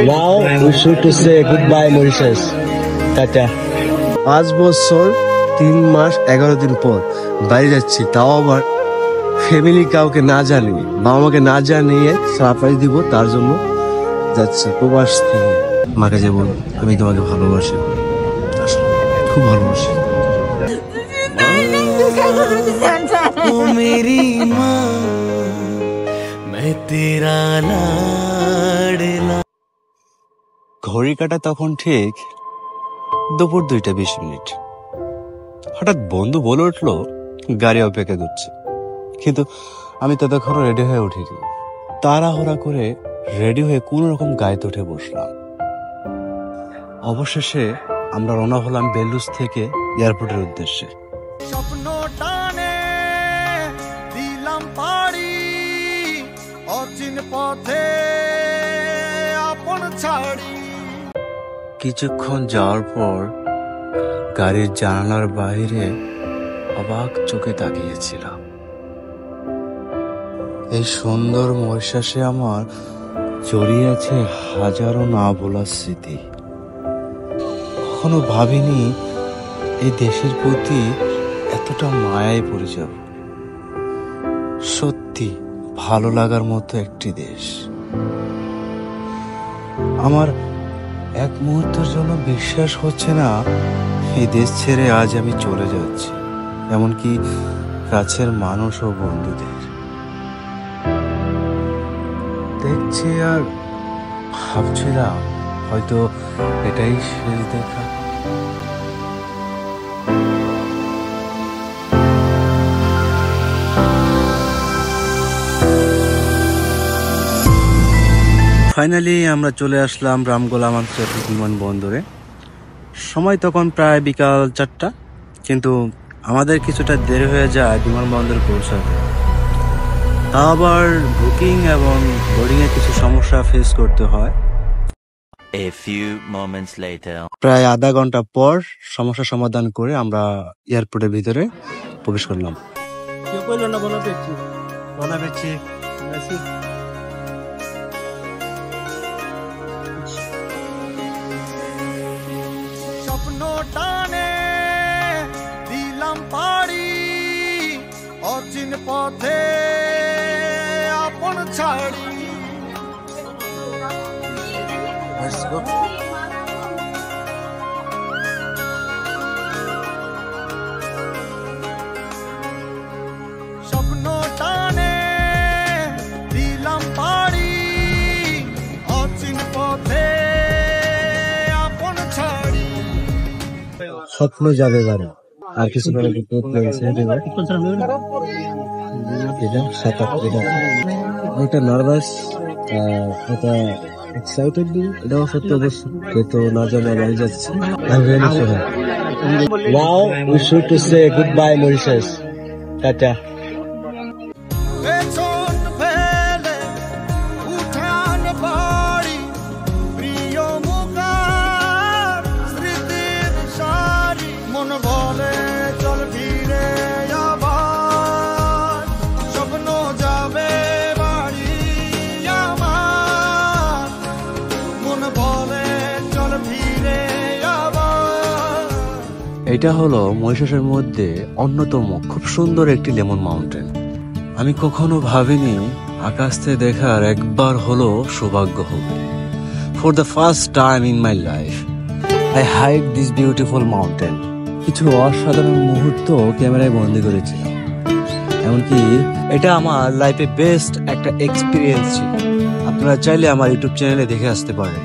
Now we should to say goodbye Mauritius. Tata. 5 বছর 3 মাস 11 দিন পর বাইরে যাচ্ছি, তাও আবার ফ্যামিলি কাউকে না জানিয়ে, বাবা মাকে না জানিয়ে সারপ্রাইজ দিব, তার জন্য যাচ্ছি প্রবাস থেকে। মাকে যে বল আমি তোমাকে ভালোবাসি, খুব ভালোবাসি। ও মেরি মা मैं तेरा लाडला। ঘড়ি কাটা তখন ঠিক দুপুর 2:20। হঠাৎ বন্ধু বলে উঠলো গাড়ি অপেক্ষা করছে, কিন্তু আমি ততক্ষণ রেডি হয়ে উঠিনি। তাড়াহুড়া করে রেডি হয়ে কোন রকম গাড়িতে উঠে বসলাম। অবশেষে আমরা রওনা হলাম বেলুস থেকে এয়ারপোর্টের উদ্দেশ্যে। স্বপ্ন টানে দিলাম পাড়ি অচিন পথে আপন ছাড়ি। কিছুক্ষণ যাওয়ার পর গাড়ির জানালার বাইরে অবাক চোখে তাকিয়েছিলাম। এই সুন্দর মরিশাসে আমার জড়িয়ে আছে হাজারো না ভোলার স্মৃতি। কখনো ভাবিনি এই দেশের প্রতি এতটা মায়ায় পড়ে যাব। সত্যি ভালো লাগার মতো একটি দেশ। আমার এক মুহূর্তের জন্য বিশ্বাস হচ্ছে না এই দেশ ছেড়ে আজ আমি চলে যাচ্ছি, এমনকি কাছের মানুষ ও বন্ধুদের দেখছি আর ভাবছিলাম হয়তো এটাই শেষ দেখা। ফাইনালি আমরা চলে আসলাম রামগোলাম আন্তর্জাতিক বিমানবন্দরে। সময় তখন প্রায় বিকাল 4টা, কিন্তু আমাদের কিছুটা দেরি হয়ে যায় বিমানবন্দরে পৌঁছাতে। তা আবার বুকিং এবং বোর্ডিং এ কিছু সমস্যা ফেস করতে হয়। A few moments later. প্রায় আধা ঘন্টা পর সমস্যা সমাধান করে আমরা এয়ারপোর্টের ভিতরে প্রবেশ করলাম। স্বপ্ন টানে দিলাম পাড়ি অচিন পথে আপন ছাড়ি। স্বপ্ন টানে দিলাম পাড়ি অচিন পথে আপন ছাড়ি। স্বপ্ন যাবে বারে আর কিছু এটা নার্ভাস, এটা এক্সাইটেড, এটাও সত্য অবশ্য, তো না জানে বাড়ি যাচ্ছে। Now we should to say goodbye Mauritius. Tata. পেছন ফেলে উঠান বাড়ি প্রিয় মুখার স্মৃতির সারি। মন বলে চল ফিরে আবার, স্বপ্ন যাবে বাড়ি আমার। মন বলে চল ফিরে আবার। এটা হলো মরিশাসের মধ্যে অন্যতম খুব সুন্দর একটি লেমন মাউন্টেন। আমি কখনো ভাবিনি আকাশ থেকে দেখার একবার হলো সৌভাগ্য হবে। For the first time in my life I hike this beautiful mountain. কিছু অসাধারণ মুহূর্ত ক্যামেরায় বন্দি করেছিলাম, এমনকি এটা আমার লাইফে বেস্ট একটা এক্সপিরিয়েন্স ছিল। আপনারা চাইলে আমার ইউটিউব চ্যানেলে দেখে আসতে পারেন।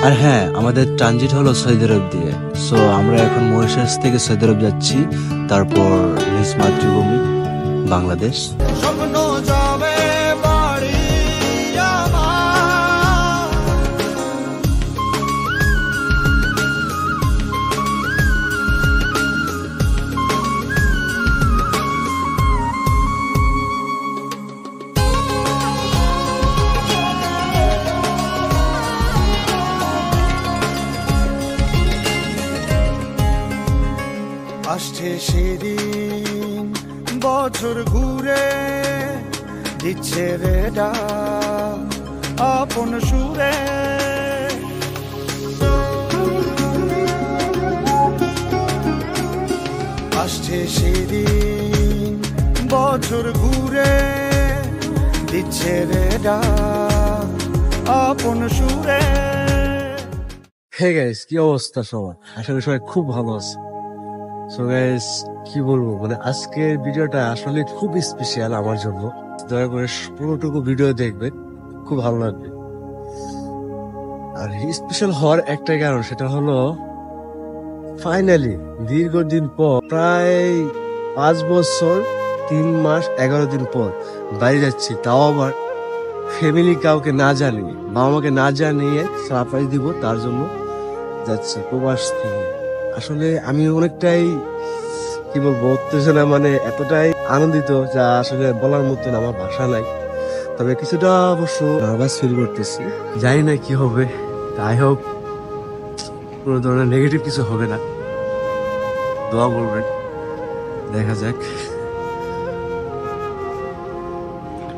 আর হ্যাঁ, আমাদের ট্রানজিট হলো সৌদি আরব দিয়ে। সো আমরা এখন মরিশাস থেকে সৌদি আরব যাচ্ছি, তারপর নিজ মাতৃভূমি বাংলাদেশ। স্বপ্ন যাবে বাড়ি আমার। আসছে সেদিন বছর ঘুরে দিচ্ছে রে ডাক, আপন সুরে আসছে সেদিন বছর ঘুরে দিচ্ছে রে ডাক আপন সুরে। হে গাইস, কি অবস্থা সবার? আশা করি সবাই খুব ভালো আছে। সো গাইস, কি বলবো, মানে আজকের ভিডিওটা আসলে খুব স্পেশাল আমার জন্য। দয়া করে পুরোটুকু ভিডিও দেখবেন, খুব ভালো লাগবে। আর স্পেশাল হওয়ার একটাই কারণ, সেটা হলো ফাইনালি দীর্ঘদিন পর, প্রায় 5 বছর 3 মাস 11 দিন পর বাড়ি যাচ্ছি, তাও আবার ফ্যামিলি কাউকে না জানিয়ে, বাবা মাকে না জানিয়ে সারপ্রাইজ দিব, তার জন্য যাচ্ছে প্রবাস থেকে। আসলে আমি অনেকটাই কি বলবো, উত্তেজনা, মানে এতটাই আনন্দিত যা আসলে বলার মতন আমার ভাষা নাই। তবে কিছুটা অবশ্য নার্ভাস ফিল করতেছি, জানি না কি হবে। আই হোপ কোনো ধরনের নেগেটিভ কিছু হবে না, দোয়া করবেন, দেখা যাক।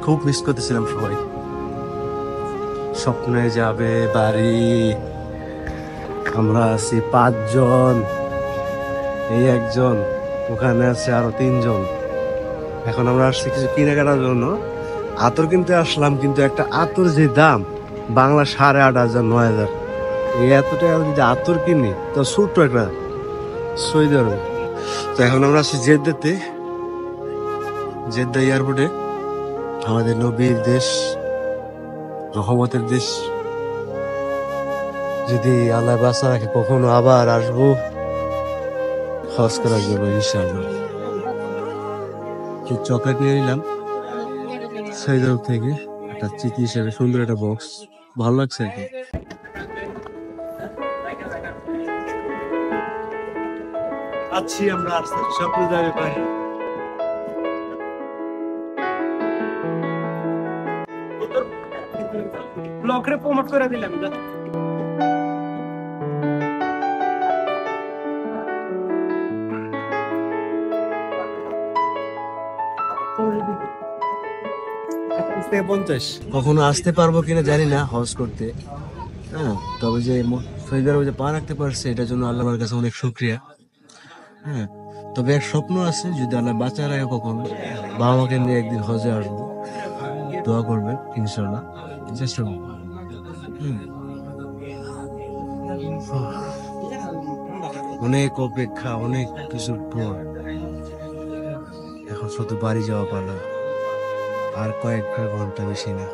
খুব মিস করতেছিলাম সবাই। স্বপ্নে যাবে বাড়ি, আমরা আছি 5 জন, এই একজন, ওখানে আছে আরো 3 জন। এখন আমরা আসছি কিছু কেনাকাটার জন্য, আতর কিনতে আসলাম। কিন্তু একটা আতর যে দাম বাংলা 8,500 9,000, এই এত টাকা যদি আতর কিনি তো ছোট্ট একটা সৌদি আরবে। তো এখন আমরা আছি জেদ্দাতে, জেদ্দা এয়ারপোর্টে, আমাদের নবীর দেশ, রহমতের দেশ। যদি আল্লাহ বাঁচা রাখে কখনো আবার আসবো হজ করার জন্য ইনশাআল্লাহ। চকলেট নিয়ে নিলাম সৌদি আরব থেকে, একটা চিঠি হিসেবে সুন্দর একটা বক্স, ভালো লাগছে আর কি। আছি আমরা আস্তে স্বপ্ন যাবে পাই। ব্লগরে প্রমোট করে দিলাম। কখনো আসতে পারবো কিনা জানি না হজ করতে, হ্যাঁ। তবে যে সৌদি আরবে যে পা রাখতে পারছে, এটার জন্য আল্লাহর কাছে অনেক শুকরিয়া, হ্যাঁ। তবে এক স্বপ্ন আছে, যদি আল্লাহ বাঁচা রাখে কখনো বাবা মাকে নিয়ে একদিন হজে আসবো, দোয়া করবে ইনশাল্লাহ, চেষ্টা করবো। অনেক অপেক্ষা, অনেক কিছুর পর এখন শুধু বাড়ি যাওয়া পালা, আর কয়েক ঘন্টা, বেশি না।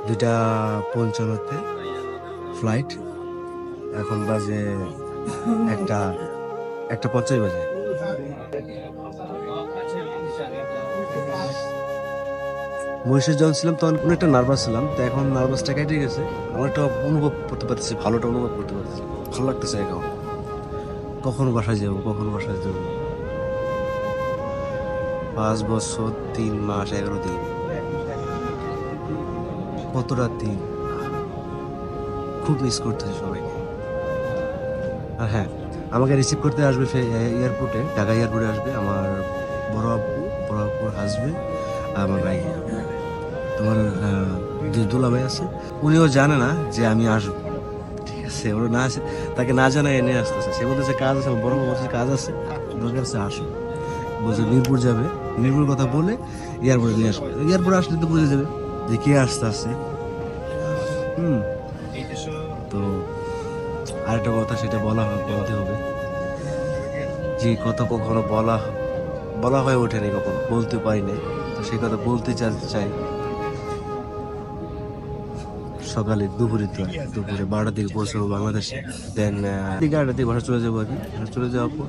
2:55 ফ্লাইট, এখন বাজে 1:50 বাজে। মহিষের যখন ছিলাম তখন অনেকটা নার্ভাস ছিলাম, তো এখন নার্ভাসটা কেটে গেছে। অনেকটা অনুভব করতে পারতেছি, ভালোটা অনুভব করতে পারতেছি, ভালো লাগতেছে এখন। কখন বাসায় যাবো, কখন বাসায় যাবো। 5 বছর 3 মাস 11 দিন, কতটা দিন, খুব মিস করতেছি সবাইকে। আর হ্যাঁ, আমাকে রিসিভ করতে আসবে এয়ারপোর্টে, ঢাকা এয়ারপোর্টে আসবে আমার বড় আপুর হাজবেন্ড আর আমার ভাই। তোমার যে দুলা ভাই আছে, উনিও জানে না যে আমি আসবো, ঠিক আছে। ওরা না আসে, তাকে না জানাই এনে আসতেছে। সে বলতেছে কাজ আছে, বড় বলছে কাজ আছে, দরকার আছে আসো। বলছে মিরপুর যাবে, মিরপুর কথা বলে এয়ারপোর্টে নিয়ে আসবে। এয়ারপোর্টে আসলে তো বুঝে যাবে যে কে আসতে আসছে। তো আরেকটা কথা, সেটা বলতে হবে, যে কথা কখনো বলা হয়ে ওঠেনি, কখনো বলতে পারি নাই, তো সেই কথা বলতে চাই। সকালে দুপুরে 12টার দিকে পৌঁছাবো বাংলাদেশে, দেন 11টার দিকে বাসা চলে যাবো আর কি। চলে যাওয়ার পর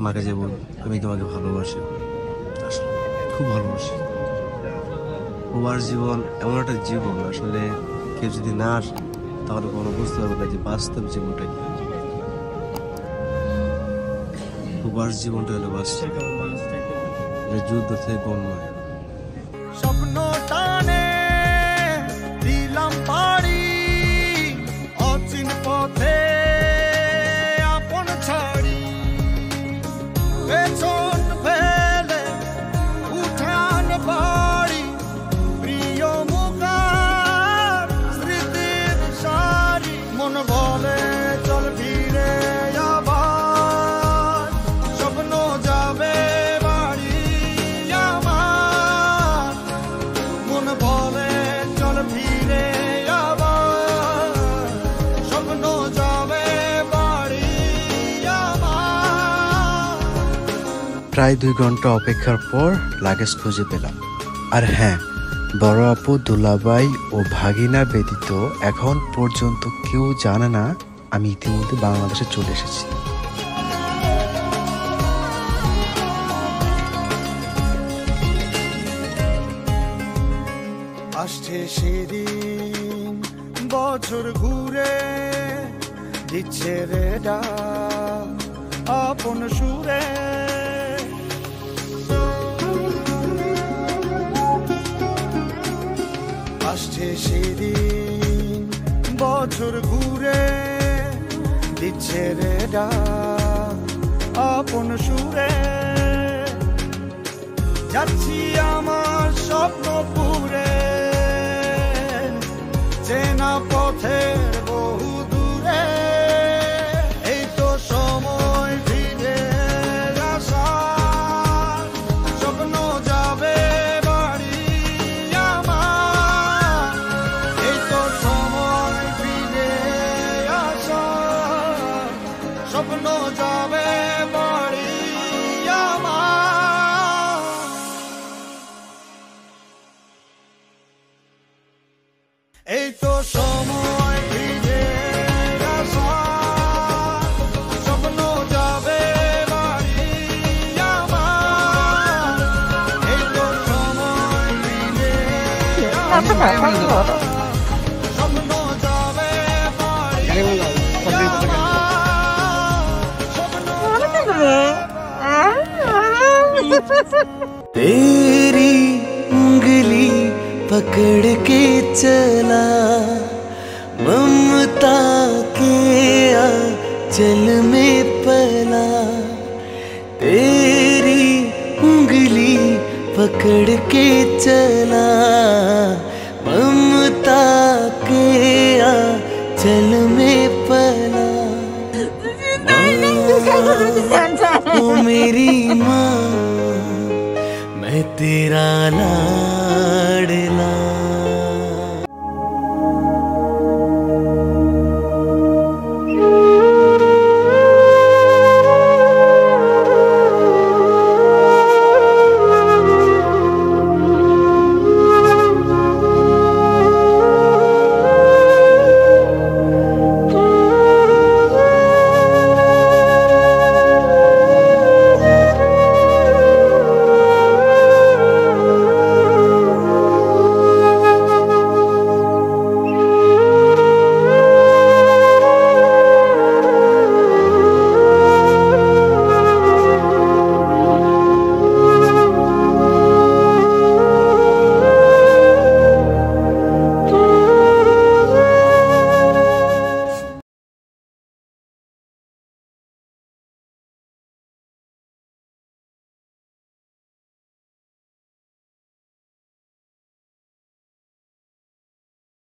মাকে যে বলবো আমি তোমাকে ভালোবাসি, আসলে খুব ভালোবাসি। প্রবাস জীবন এমন একটা জীবন, আসলে কেউ যদি না আসে তাহলে কোনো বুঝতে পারবে না যে বাস্তব জীবনটা কি। প্রবাস জীবনটা হলো বাস্তব, যুদ্ধ থেকে কম নয়। স্বপ্ন টানে দিলাম পাড়ি অচিন পথে আপন ছাড়ি, পেছন ফেলে উঠান বাড়ি প্রিয় মুখা প্রায় 2 ঘন্টা অপেক্ষার পর লাগেজ খুঁজে পেলাম। আর হ্যাঁ, বড় আপু, দুলাভাই ও ভাগিনা ব্যতীত এখন পর্যন্ত কেউ জানে না আমি ইতিমধ্যে বাংলাদেশে চলে এসেছি। আসছে সেদিন, বছর ঘুরে দিচ্ছে রে ডাক আপন সুরে। আসছে সেদিন, বছর ঘুরে দিচ্ছে রে ডাক আপন সুরে। যাচ্ছি আমার স্বপ্ন পুরে, চেনা পথের বহু দূরে। এই তো সময় ফিরে আসার, স্বপ্ন যাবে বাড়ি আমার। এই তো সময় ফিরে আসার, স্বপ্ন যাবে বাড়ি আমার। এই তো সময় ফিরে আসার, স্বপ্ন যাবে বাড়ি আমার। এই তো সময় ফিরে আসার, স্বপ্ন যাবে বাড়ি तेरी उंगली पकड़ के चला, ममता के आंचल में पला। तेरी उंगली पकड़ के चला, ममता के आंचल में पला। ओ मेरी माँ, मैं तेरा लाडला।